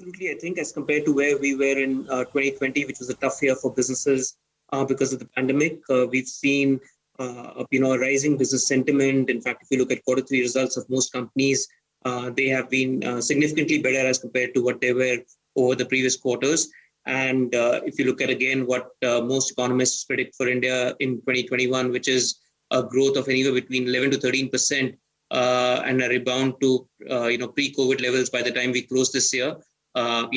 Absolutely. I think as compared to where we were in 2020, which was a tough year for businesses because of the pandemic, we've seen a rising business sentiment. In fact, if you look at quarter three results of most companies, they have been significantly better as compared to what they were over the previous quarters. And if you look at again what most economists predict for India in 2021, which is a growth of anywhere between 11 to 13%, and a rebound to pre-COVID levels by the time we close this year.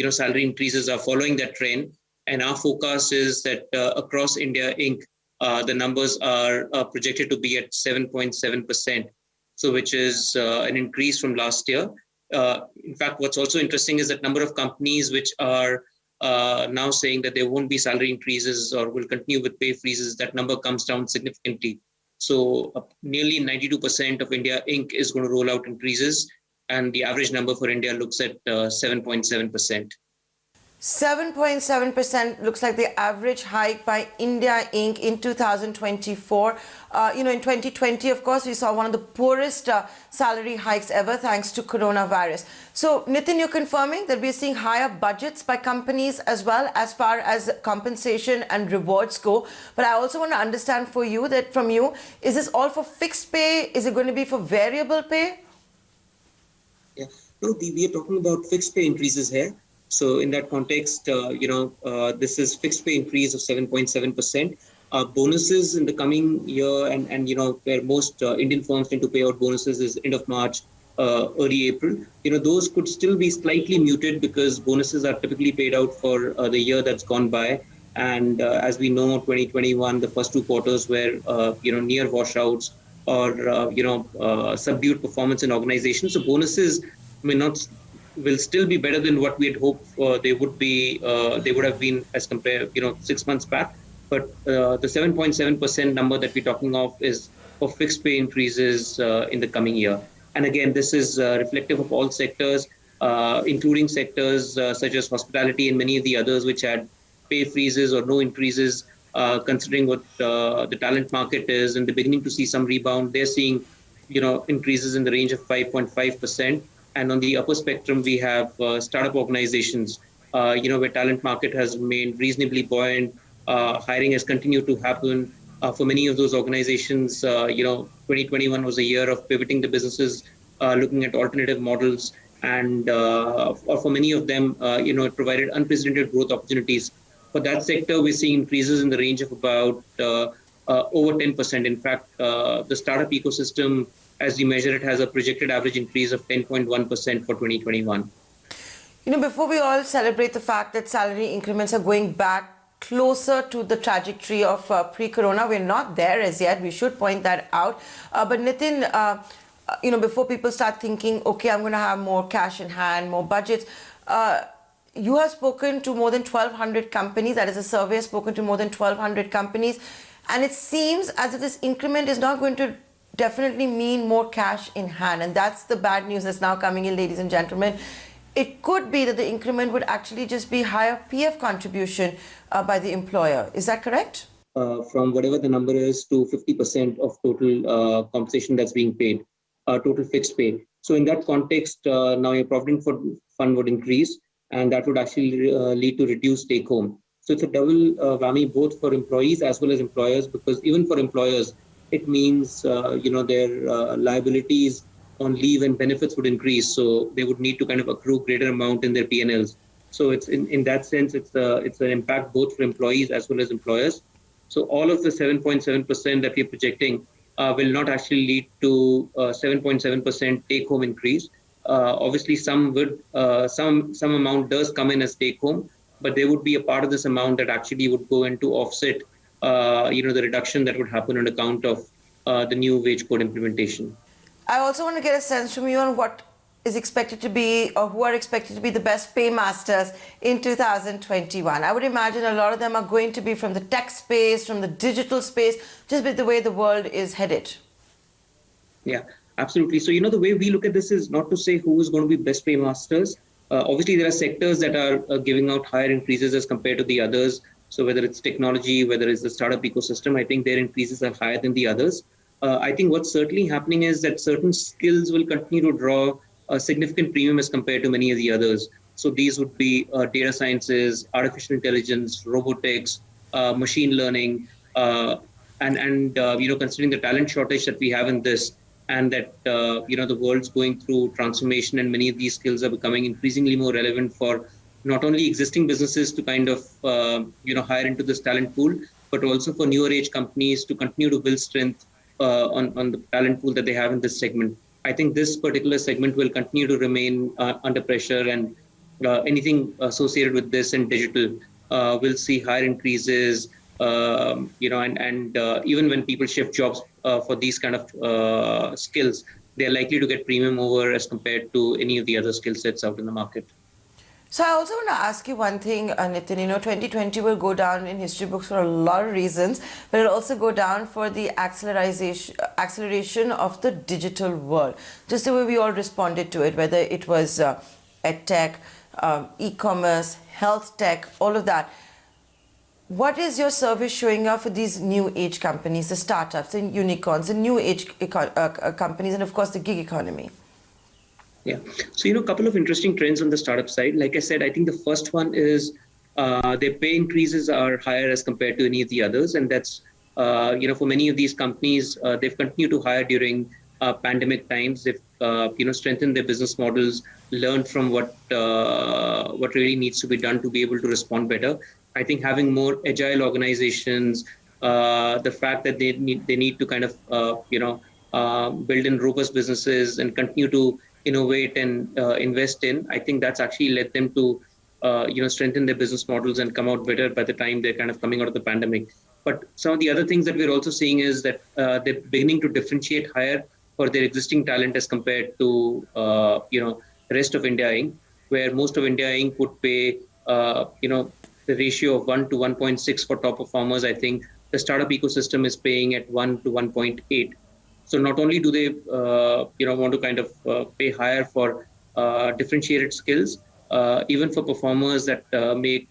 Salary increases are following that trend, and our forecast is that across India Inc. The numbers are projected to be at 7.7%, so which is an increase from last year. In fact, what's also interesting is that number of companies which are now saying that there won't be salary increases or will continue with pay freezes, that number comes down significantly. So nearly 92% of India Inc. is going to roll out increases, and the average number for India looks at 7.7%. 7.7% looks like the average hike by India Inc. in 2024. In 2020, of course, we saw one of the poorest salary hikes ever thanks to coronavirus. So, Nitin, you're confirming that we're seeing higher budgets by companies as well as far as compensation and rewards go. But I also want to understand from you, is this all for fixed pay? Is it going to be for variable pay? Yeah, no, we are talking about fixed pay increases here. So in that context, this is fixed pay increase of 7.7%. Bonuses in the coming year and where most Indian firms tend to pay out bonuses is end of March, early April. Those could still be slightly muted because bonuses are typically paid out for the year that's gone by. And as we know, 2021, the first two quarters were, near washouts or, subdued performance in organizations. So bonuses will still be better than what we had hoped they would have been as compared, 6 months back. But the 7.7% number that we're talking of is for fixed pay increases in the coming year. And again, this is reflective of all sectors, including sectors such as hospitality and many of the others which had pay freezes or no increases, considering what the talent market is, and they're beginning to see some rebound. They're seeing, increases in the range of 5.5%. And on the upper spectrum, we have startup organizations, where talent market has remained reasonably buoyant. Hiring has continued to happen. For many of those organizations, 2021 was a year of pivoting the businesses, looking at alternative models. And for many of them, it provided unprecedented growth opportunities. For that sector, we're seeing increases in the range of about over 10%. In fact, the startup ecosystem, as we measure it, has a projected average increase of 10.1% for 2021. Before we all celebrate the fact that salary increments are going back closer to the trajectory of pre-corona, we're not there as yet. We should point that out. But Nitin, before people start thinking, okay, I'm going to have more cash in hand, more budgets, you have spoken to more than 1,200 companies. That is a survey has spoken to more than 1,200 companies. And it seems as if this increment is not going to definitely mean more cash in hand. And that's the bad news that's now coming in, ladies and gentlemen. It could be that the increment would actually just be higher PF contribution by the employer. Is that correct? From whatever the number is to 50% of total compensation that's being paid, total fixed pay. So in that context, now your provident fund would increase, and that would actually lead to reduced take home. So it's a double whammy both for employees as well as employers, because even for employers, it means, their liabilities on leave and benefits would increase. So they would need to kind of accrue greater amount in their P&Ls. So it's in that sense, it's an impact both for employees as well as employers. So all of the 7.7% that we're projecting will not actually lead to 7.7% take home increase. Obviously, some amount does come in as take home, but there would be a part of this amount that actually would go into offset the reduction that would happen on account of the new wage code implementation. I also want to get a sense from you on what is expected to be, or who are expected to be the best paymasters in 2021. I would imagine a lot of them are going to be from the tech space, from the digital space, just with the way the world is headed. Yeah, absolutely. So, the way we look at this is not to say who is going to be best paymasters. Obviously, there are sectors that are giving out higher increases as compared to the others. So whether it's technology, whether it's the startup ecosystem, I think their increases are higher than the others. I think what's certainly happening is that certain skills will continue to draw a significant premium as compared to many of the others. So these would be data sciences, artificial intelligence, robotics, machine learning, considering the talent shortage that we have in this, and that the world's going through transformation, and many of these skills are becoming increasingly more relevant for not only existing businesses to kind of hire into this talent pool, but also for newer age companies to continue to build strength on the talent pool that they have in this segment. I think this particular segment will continue to remain under pressure, and anything associated with this and digital will see higher increases. Even when people shift jobs for these kind of skills, they're likely to get premium over as compared to any of the other skill sets out in the market. So I also want to ask you one thing, Nitin. 2020 will go down in history books for a lot of reasons, but it'll also go down for the acceleration of the digital world. Just the way we all responded to it, whether it was edtech, e-commerce, health tech, all of that. What is your survey showing up for these new age companies, the startups, the unicorns, the new age companies, and of course the gig economy? Yeah. So, a couple of interesting trends on the startup side. Like I said, I think the first one is their pay increases are higher as compared to any of the others. And that's, for many of these companies, they've continued to hire during pandemic times. They've, strengthened their business models, learned from what really needs to be done to be able to respond better. I think having more agile organizations, the fact that they need to kind of, build in robust businesses and continue to innovate and invest in, I think that's actually led them to, strengthen their business models and come out better by the time they're kind of coming out of the pandemic. But some of the other things that we're also seeing is that they're beginning to differentiate higher for their existing talent as compared to, the rest of India Inc., where most of India Inc. would pay, the ratio of 1 to 1.6 for top performers. I think the startup ecosystem is paying at 1 to 1.8. So not only do they, want to kind of pay higher for differentiated skills, even for performers that make,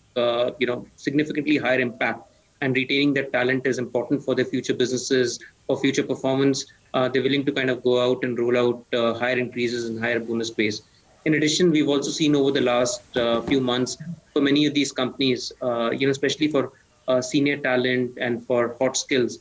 significantly higher impact, and retaining that talent is important for their future businesses or future performance. They're willing to kind of go out and roll out higher increases and higher bonus pays. In addition, we've also seen over the last few months for many of these companies, especially for senior talent and for hot skills,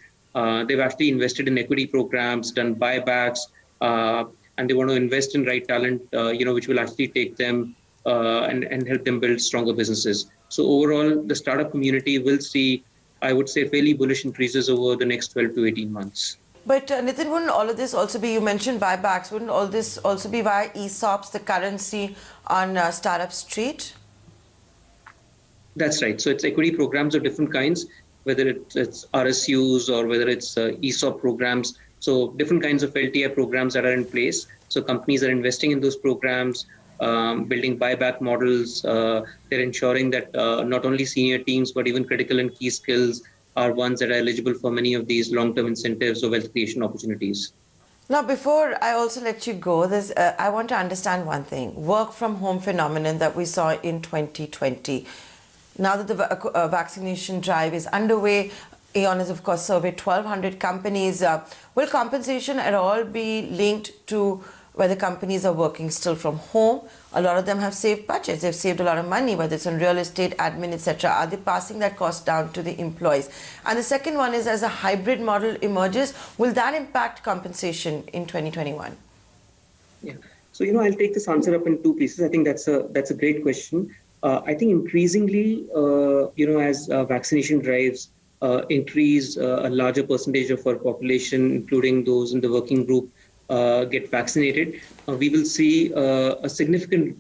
they've actually invested in equity programs, done buybacks, and they want to invest in right talent, which will actually take them and help them build stronger businesses. So overall, the startup community will see, I would say, fairly bullish increases over the next 12 to 18 months. But Nitin, wouldn't all of this also be, you mentioned buybacks, wouldn't all this also be via ESOPs, the currency on Startup Street? That's right. So it's equity programs of different kinds, whether it's RSUs or whether it's ESOP programs. So different kinds of LTI programs that are in place. So companies are investing in those programs, building buyback models. They're ensuring that not only senior teams, but even critical and key skills are ones that are eligible for many of these long-term incentives or wealth creation opportunities. Now, before I also let you go, I want to understand one thing. Work from home phenomenon that we saw in 2020. Now that the vaccination drive is underway, Aon has, of course, surveyed 1,200 companies. Will compensation at all be linked to whether companies are working still from home? A lot of them have saved budgets. They've saved a lot of money, whether it's on real estate, admin, etc. Are they passing that cost down to the employees? And the second one is, as a hybrid model emerges, will that impact compensation in 2021? Yeah. So, I'll take this answer up in two pieces. I think that's a great question. I think increasingly, as vaccination drives increase, a larger percentage of our population, including those in the working group, get vaccinated, we will see a significant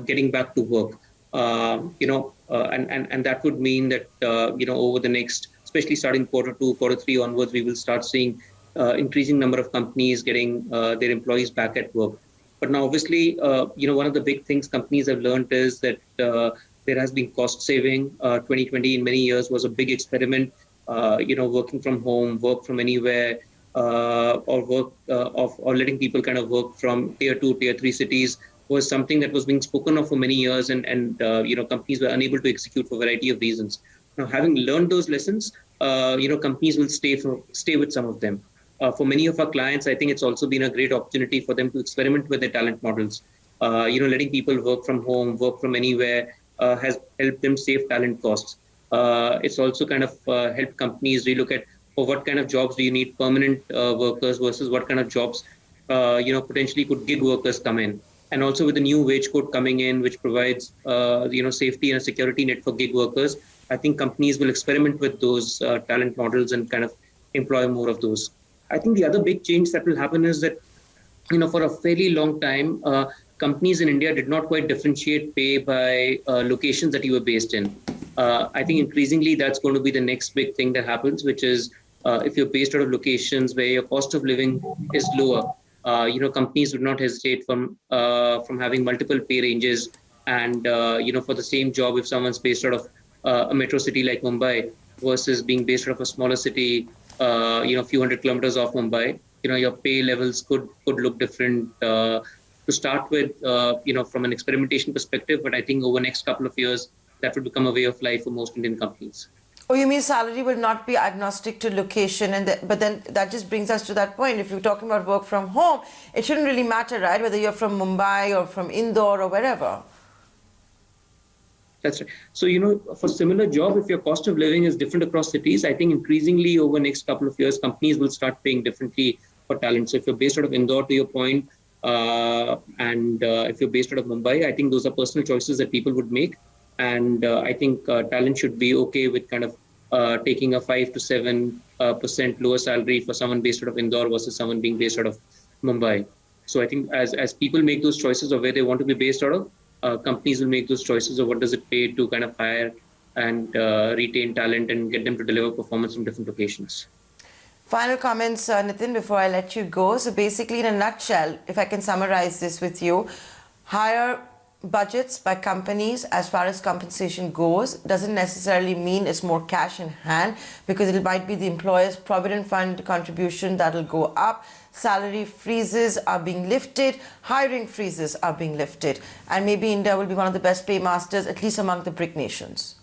getting back to work. And that would mean that over the next, especially starting Q2, Q3 onwards, we will start seeing increasing number of companies getting their employees back at work. But now, obviously, one of the big things companies have learned is that there has been cost saving. 2020 in many years was a big experiment. Working from home, work from anywhere, or letting people kind of work from tier 2, tier 3 cities was something that was being spoken of for many years, and companies were unable to execute for a variety of reasons. Now, having learned those lessons, companies will stay with some of them. For many of our clients, I think it's also been a great opportunity for them to experiment with their talent models. letting people work from home, work from anywhere has helped them save talent costs. It's also kind of helped companies relook at for what kind of jobs do you need permanent workers versus what kind of jobs potentially could gig workers come in. And also with the new wage code coming in, which provides safety and a security net for gig workers, I think companies will experiment with those talent models and kind of employ more of those. I think the other big change that will happen is that for a fairly long time, companies in India did not quite differentiate pay by locations that you were based in. I think increasingly that's going to be the next big thing that happens, which is if you're based out of locations where your cost of living is lower, companies would not hesitate from having multiple pay ranges. And for the same job, if someone's based out of a metro city like Mumbai versus being based out of a smaller city, a few hundred kilometers off Mumbai, your pay levels could look different to start with, from an experimentation perspective. But I think over the next couple of years, that will become a way of life for most Indian companies. Oh, you mean salary will not be agnostic to location, but then that just brings us to that point. If you're talking about work from home, it shouldn't really matter, right? Whether you're from Mumbai or from Indore or wherever. That's right. So, for similar job, if your cost of living is different across cities, I think increasingly over the next couple of years, companies will start paying differently for talent. So if you're based out of Indore, to your point, and if you're based out of Mumbai, I think those are personal choices that people would make. And I think talent should be okay with kind of taking a 5 to 7% lower salary for someone based out of Indore versus someone being based out of Mumbai. So I think as people make those choices of where they want to be based out of, companies will make those choices of what does it pay to kind of hire and retain talent and get them to deliver performance from different locations. Final comments, Nitin, before I let you go. So basically, in a nutshell, if I can summarize this with you, higher budgets by companies as far as compensation goes doesn't necessarily mean it's more cash in hand, because it might be the employer's provident fund contribution that'll go up. Salary freezes are being lifted, hiring freezes are being lifted, and maybe India will be one of the best paymasters, at least among the BRIC nations.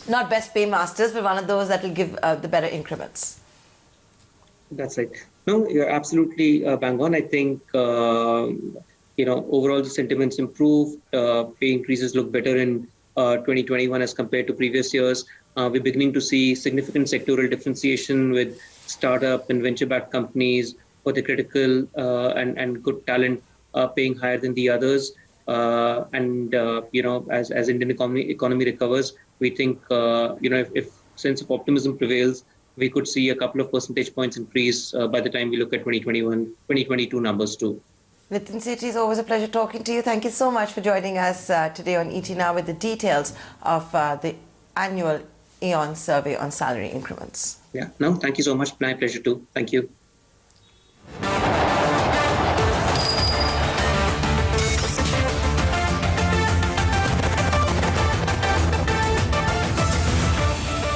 Not best paymasters, but one of those that will give the better increments. That's right. No, you're absolutely bang on. I think overall the sentiments improved. Pay increases look better in 2021 as compared to previous years. We're beginning to see significant sectoral differentiation with startup and venture-backed companies for the critical and good talent paying higher than the others. As Indian economy recovers, we think if sense of optimism prevails, we could see a couple of percentage points increase by the time we look at 2022 numbers too. Nitin Sethi, it's always a pleasure talking to you. Thank you so much for joining us today on ET Now with the details of the annual Aon survey on salary increments. Yeah, no, thank you so much. My pleasure too. Thank you.